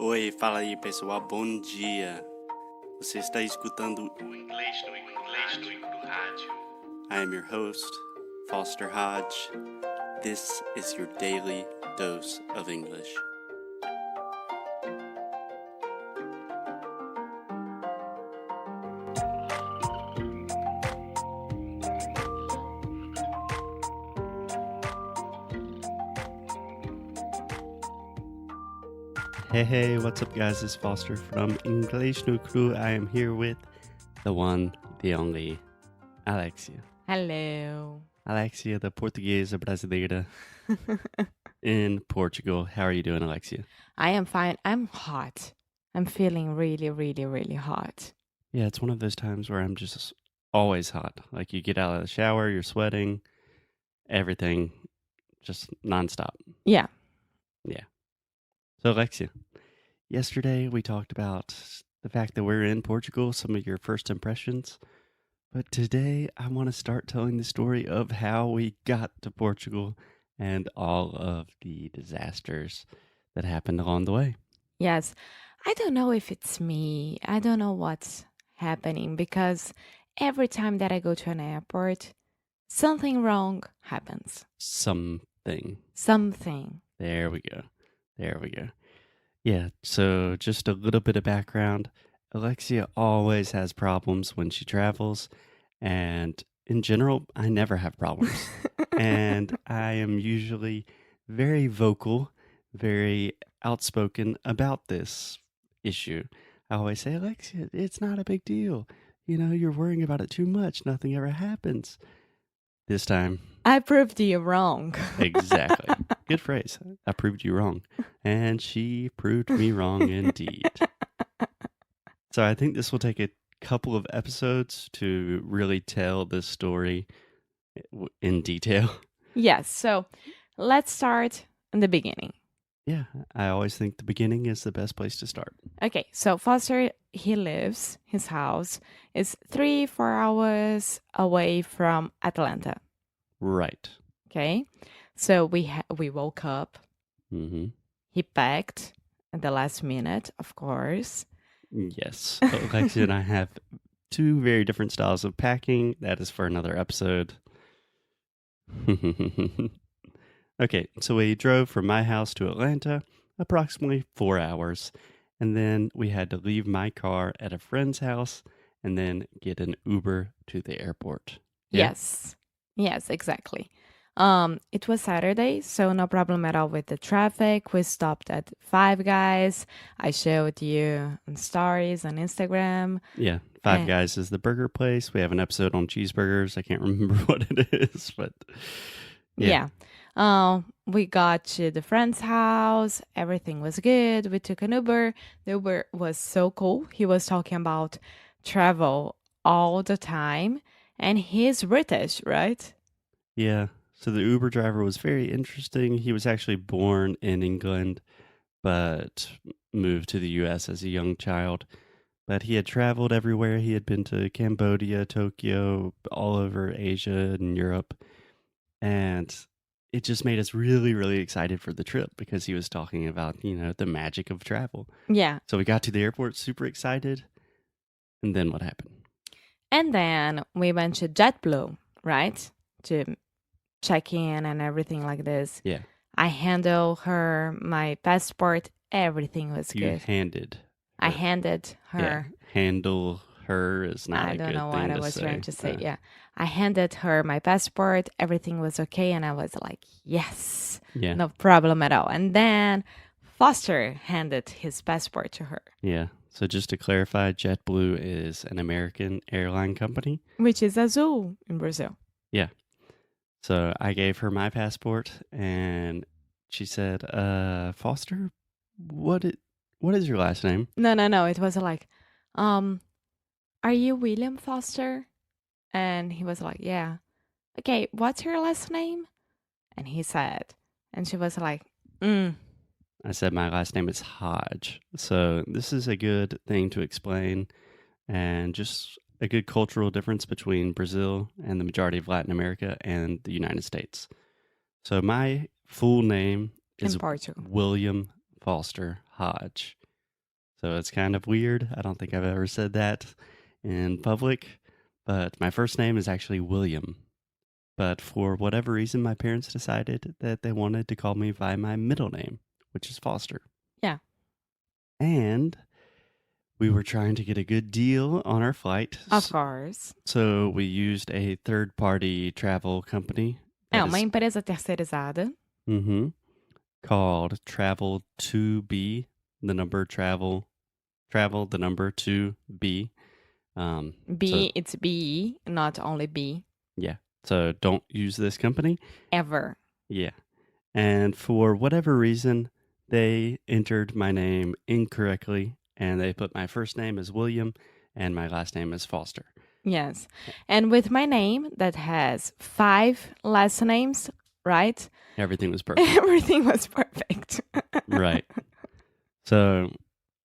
Oi, fala aí pessoal, bom dia. Você está escutando o Inglês no Rádio. I am your host, Foster Hodge. This is your daily dose of English. Hey, what's up guys? It's Foster from Inglês no Cru. I am here with the one, the only, Alexia. Hello. Alexia, the portuguesa brasileira in Portugal. How are you doing, Alexia? I am fine. I'm hot. I'm feeling really, really, really hot. Yeah, it's one of those times where I'm just always hot. Like you get out of the shower, you're sweating, everything just nonstop. Yeah. So, Alexia, yesterday we talked about the fact that we're in Portugal, some of your first impressions. But today I want to start telling the story of how we got to Portugal and all of the disasters that happened along the way. Yes. I don't know if it's me. I don't know what's happening because every time that I go to an airport, something wrong happens. Something. There we go. Yeah, so just a little bit of background. Alexia always has problems when she travels, and in general, I never have problems. And I am usually very vocal, very outspoken about this issue. I always say, Alexia, it's not a big deal. You know, you're worrying about it too much. Nothing ever happens. This time, I proved you wrong. Exactly. Good phrase. I proved you wrong. And she proved me wrong indeed. So I think this will take a couple of episodes to really tell this story in detail. Yes. So let's start in the beginning. Yeah, I always think the beginning is the best place to start. Okay, so Foster, his house is 3-4 hours away from Atlanta. Right. Okay, so we woke up. Mm-hmm. He packed at the last minute, of course. Yes. Alexia and I have two very different styles of packing. That is for another episode. Okay, so we drove from my house to Atlanta, approximately 4 hours, and then we had to leave my car at a friend's house and then get an Uber to the airport. Yeah? Yes, exactly. It was Saturday, so no problem at all with the traffic. We stopped at Five Guys. I showed you on stories on Instagram. Yeah, Five Guys is the burger place. We have an episode on cheeseburgers. I can't remember what it is, but yeah. We got to the friend's house. Everything was good. We took an Uber. The Uber was so cool. He was talking about travel all the time. And he's British, right? Yeah. So the Uber driver was very interesting. He was actually born in England, but moved to the U.S. as a young child. But he had traveled everywhere. He had been to Cambodia, Tokyo, all over Asia and Europe. And it just made us really, really excited for the trip because he was talking about, you know, the magic of travel. Yeah. So we got to the airport super excited. And then what happened? And then we went to JetBlue, right? To check in and everything like this. Yeah. I handed her my passport. Everything was good. You handed her. I handed her. Yeah. Handle her is not a good thing to say. I don't know what I was trying to say. Yeah. I handed her my passport. Everything was okay. And I was like, yes, no problem at all. And then Foster handed his passport to her. Yeah. So just to clarify, JetBlue is an American airline company. Which is Azul in Brazil. Yeah. So I gave her my passport and she said, Foster, what is your last name? No. It was like, are you William Foster? And he was like, yeah. Okay, what's your last name? And he said, and she was like, I said my last name is Hodge. So this is a good thing to explain and just a good cultural difference between Brazil and the majority of Latin America and the United States. So my full name is in Portugal. William Foster Hodge. So it's kind of weird. I don't think I've ever said that in public, but my first name is actually William. But for whatever reason, my parents decided that they wanted to call me by my middle name, which is Foster. Yeah, And we were trying to get a good deal on our flight. of course. So we used a third party travel company É that uma is empresa terceirizada. mhm, called Travel 2B, the number travel, the number 2B. So B, it's B, not only B, yeah. So don't use this company. ever. Yeah. And for whatever reason, they entered my name incorrectly and they put my first name as William and my last name as Foster. Yes. And with my name that has 5 last names, right? Everything was perfect. Everything was perfect. Right. So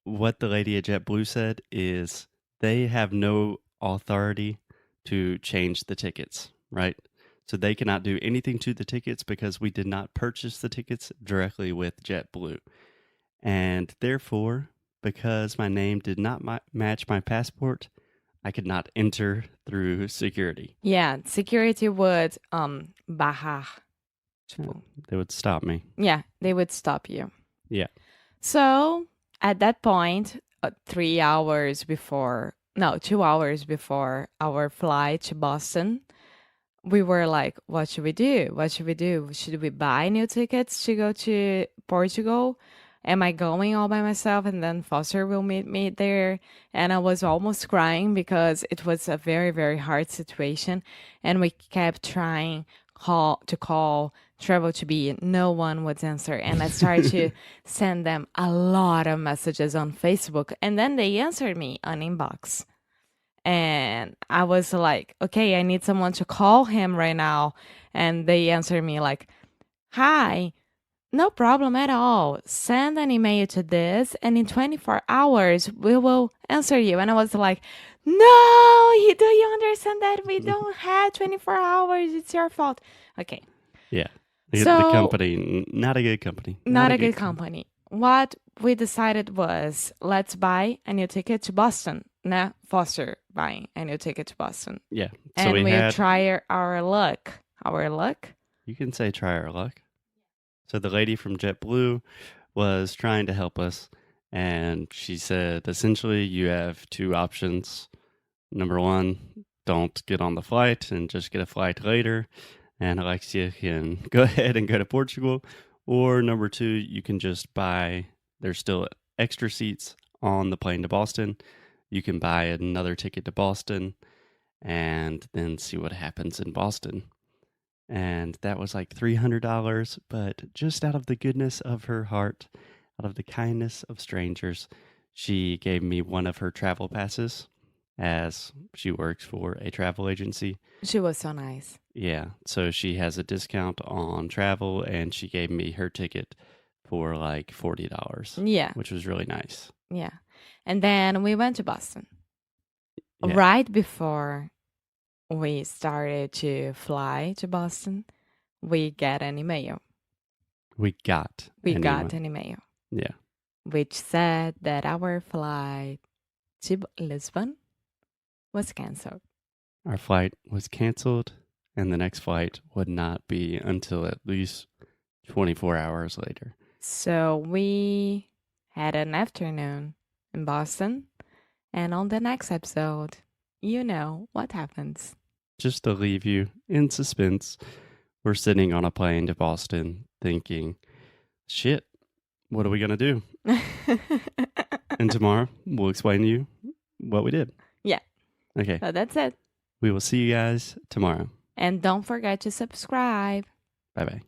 what the lady at JetBlue said is they have no authority to change the tickets, right? So they cannot do anything to the tickets because we did not purchase the tickets directly with JetBlue. And therefore, because my name did not match my passport, I could not enter through security. Yeah, security would barrar. Tipo, They would stop me. yeah, they would stop you. Yeah. So at that point, 3 hours before, no, 2 hours before our flight to Boston, we were like, what should we do? What should we do? Should we buy new tickets to go to Portugal? Am I going all by myself and then Foster will meet me there? And I was almost crying because it was a very, very hard situation. And we kept trying to call Travel to be. No one would answer. And I started to send them a lot of messages on Facebook. And then they answered me on inbox. And I was like, okay, I need someone to call him right now. And they answered me like, hi, no problem at all. Send an email to this, and in 24 hours, we will answer you. And I was like, no, do you understand that we don't have 24 hours? It's your fault. Okay. Yeah. So, the company, not a good company. not a good company. What we decided was, let's buy a new ticket to Boston. Nah, Foster buying a new ticket to Boston. Yeah. So And we had, try our luck. Our luck? you can say try our luck. So the lady from JetBlue was trying to help us. And she said, essentially, you have 2 options. Number 1, don't get on the flight and just get a flight later. And Alexia can go ahead and go to Portugal. Or number 2, you can just buy, there's still extra seats on the plane to Boston. You can buy another ticket to Boston and then see what happens in Boston. And that was like $300, but just out of the goodness of her heart, out of the kindness of strangers, she gave me one of her travel passes as she works for a travel agency. She was so nice. Yeah, so she has a discount on travel and she gave me her ticket for like $40, Yeah. which was really nice. Yeah. And then we went to Boston. Yeah. Right before we started to fly to Boston, we got an email. We got an email. Yeah. Which said that our flight to Lisbon was canceled. Our flight was canceled and the next flight would not be until at least 24 hours later. So we had an afternoon in Boston, and on the next episode, you know what happens. Just to leave you in suspense, we're sitting on a plane to Boston thinking, shit, what are we going to do? And tomorrow we'll explain to you what we did. Yeah. Okay. So that's it. We will see you guys tomorrow. And don't forget to subscribe. Bye-bye.